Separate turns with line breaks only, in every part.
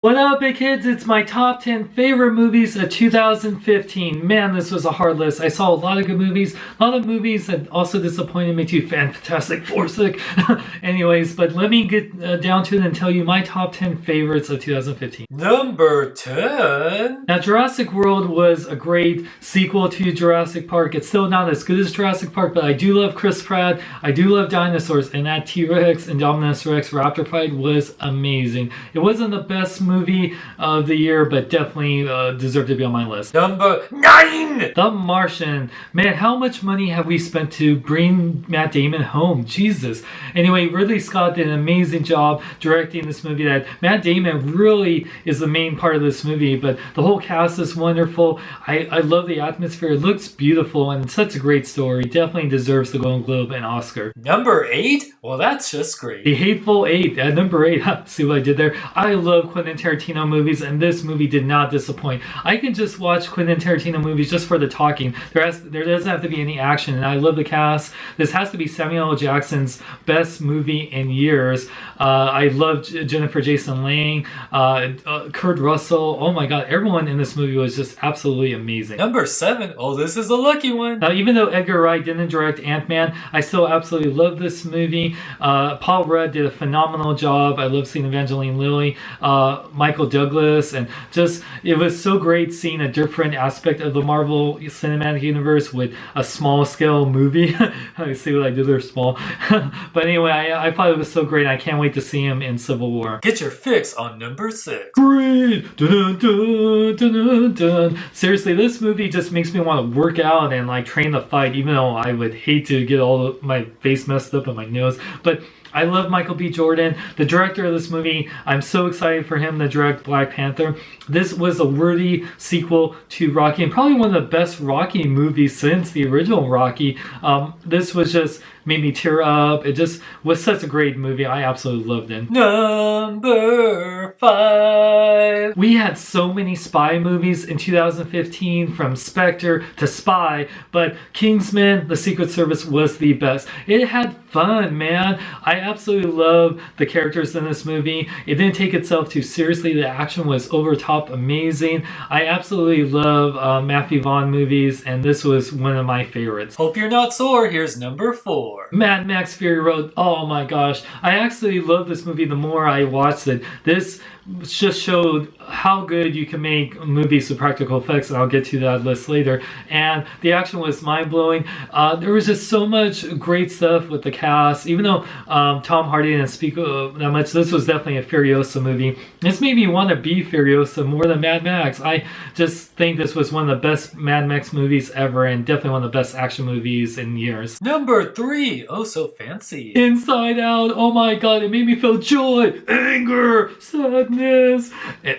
What up, big kids? It's my top 10 favorite movies of 2015. Man, this was a hard list. I saw a lot of good movies. A lot of movies that also disappointed me too. Fantastic Four sick. Anyways, but let me get down to it and tell you my top 10 favorites of 2015.
Number 10.
Now, Jurassic World was a great sequel to Jurassic Park. It's still not as good as Jurassic Park, but I do love Chris Pratt. I do love dinosaurs, and that T-Rex Indominus Rex raptor fight was amazing. It wasn't the best movie of the year, but definitely deserved to be on my list.
Number 9.
The Martian. Man, how much money have we spent to bring Matt Damon home? Jesus. Anyway, Ridley Scott did an amazing job directing this movie. That Matt Damon really is the main part of this movie, but the whole cast is wonderful. I love the atmosphere. It looks beautiful, and it's such a great story. Definitely deserves the Golden Globe and Oscar.
Number 8? Well, that's just great.
The Hateful Eight at number 8. See what I did there? I love Quentin Tarantino movies, and this movie did not disappoint. I can just watch Quentin Tarantino movies just for the talking. There doesn't have to be any action, and I love the cast. This has to be Samuel L. Jackson's best movie in years. I love Jennifer Jason Leigh, Kurt Russell. Oh my god, everyone in this movie was just absolutely amazing.
Number 7. Oh, this is a lucky one.
Now, even though Edgar Wright didn't direct Ant-Man, I still absolutely love this movie. Paul Rudd did a phenomenal job. I love seeing Evangeline Lilly, Michael Douglas, and just it was so great seeing a different aspect of the Marvel Cinematic Universe with a small scale movie. I see what I did there, small. But anyway, I thought it was so great. I can't wait to see him in Civil War.
Get your fix on number 6.
Great. Dun, dun, dun, dun, dun. Seriously, this movie just makes me want to work out and like train to fight, even though I would hate to get all of my face messed up and my nose. But I love Michael B. Jordan, the director of this movie. I'm so excited for him to direct Black Panther. This was a worthy sequel to Rocky, and probably one of the best Rocky movies since the original Rocky. This was just made me tear up. It just was such a great movie. I absolutely loved it.
Number 5.
We had so many spy movies in 2015, from Spectre to Spy, but Kingsman: The Secret Service was the best. It had fun, man. I absolutely love the characters in this movie. It didn't take itself too seriously. The action was over top amazing. I absolutely love Matthew Vaughn movies, and this was one of my favorites.
Hope you're not sore. Here's number 4.
Mad Max Fury Road. Oh my gosh. I actually love this movie the more I watched it. This just showed how good you can make movies with practical effects, and I'll get to that list later. And the action was mind-blowing. There was just so much great stuff with the cast. Even though Tom Hardy didn't speak that much, this was definitely a Furiosa movie. This made me want to be Furiosa more than Mad Max. I just think this was one of the best Mad Max movies ever, and definitely one of the best action movies in years.
Number 3. Oh, so fancy.
Inside Out. Oh my god, it made me feel joy, anger, sadness,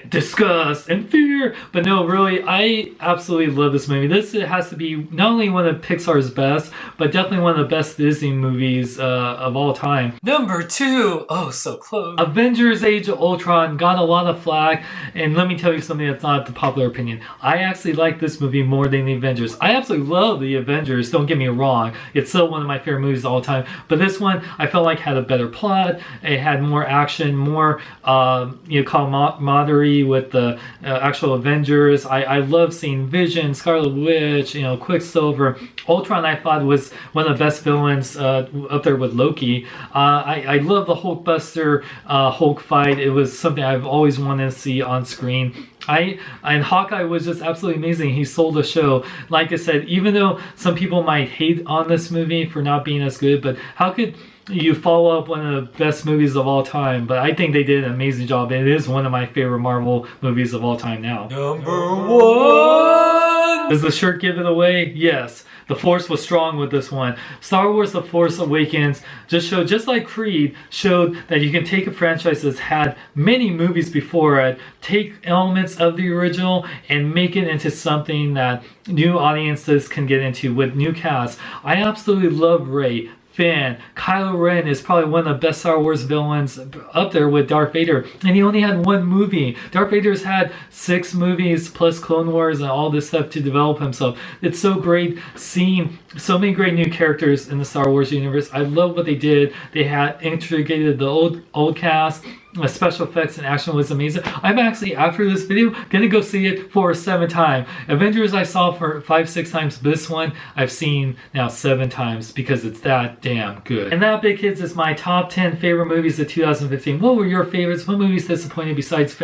disgust, and fear. But no, really, I absolutely love this movie. This has to be not only one of Pixar's best, but definitely one of the best Disney movies of all time.
Number 2. Oh, so close.
Avengers Age of Ultron got a lot of flack, and let me tell you something that's not the popular opinion. I actually like this movie more than the Avengers. I absolutely love the Avengers, don't get me wrong. It's still one of my favorite movies of all time. But this one, I felt like had a better plot. It had more action, more camaraderie with the actual Avengers. I love seeing Vision, Scarlet Witch, Quicksilver. Ultron, I thought, was one of the best villains up there with Loki. I love the Hulkbuster Hulk fight. It was something I've always wanted to see on screen. And Hawkeye was just absolutely amazing. He sold the show. Like I said, even though some people might hate on this movie for not being as good, but how could you follow up one of the best movies of all time? But I think they did an amazing job. It is one of my favorite Marvel movies of all time now.
Number 1.
Does the shirt give it away? Yes. The Force was strong with this one. Star Wars The Force Awakens just like Creed, showed that you can take a franchise that's had many movies before it, take elements of the original, and make it into something that new audiences can get into with new casts. I absolutely love Rey, Finn. Kylo Ren is probably one of the best Star Wars villains, up there with Darth Vader, and he only had one movie. Darth Vader's had 6 movies plus Clone Wars and all this stuff to develop himself. It's so great seeing so many great new characters in the Star Wars universe. I love what they did. They had integrated the old cast The special effects and action was amazing. I'm actually, after this video, gonna go see it for a 7th time. Avengers I saw for 5-6 times. This one I've seen now 7 times because it's that damn good. And that, big kids, is my top 10 favorite movies of 2015. What were your favorites? What movies disappointed besides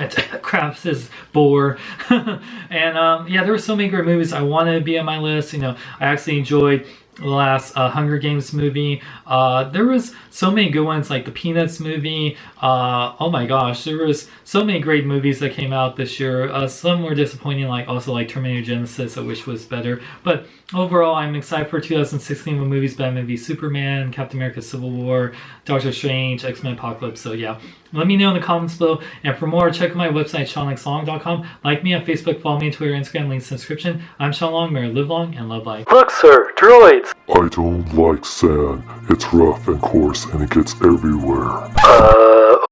Crafts' Bore? And yeah, there were so many great movies I wanted to be on my list. You know, I actually enjoyed the last Hunger Games movie. There was so many good ones, like the Peanuts movie. Oh my gosh, there was so many great movies that came out this year. Some were disappointing, like also like Terminator Genesis, I wish was better. But overall, I'm excited for 2016 with movies Batman v Superman, Captain America Civil War, Doctor Strange, X-Men Apocalypse. So yeah, let me know in the comments below. And for more, check out my website, SeanLikeSong.com. Like me on Facebook, follow me on Twitter, Instagram, links in the description. I'm Sean Long, may I live long and love life.
Look, sir, droids!
I don't like sand. It's rough and coarse and it gets everywhere.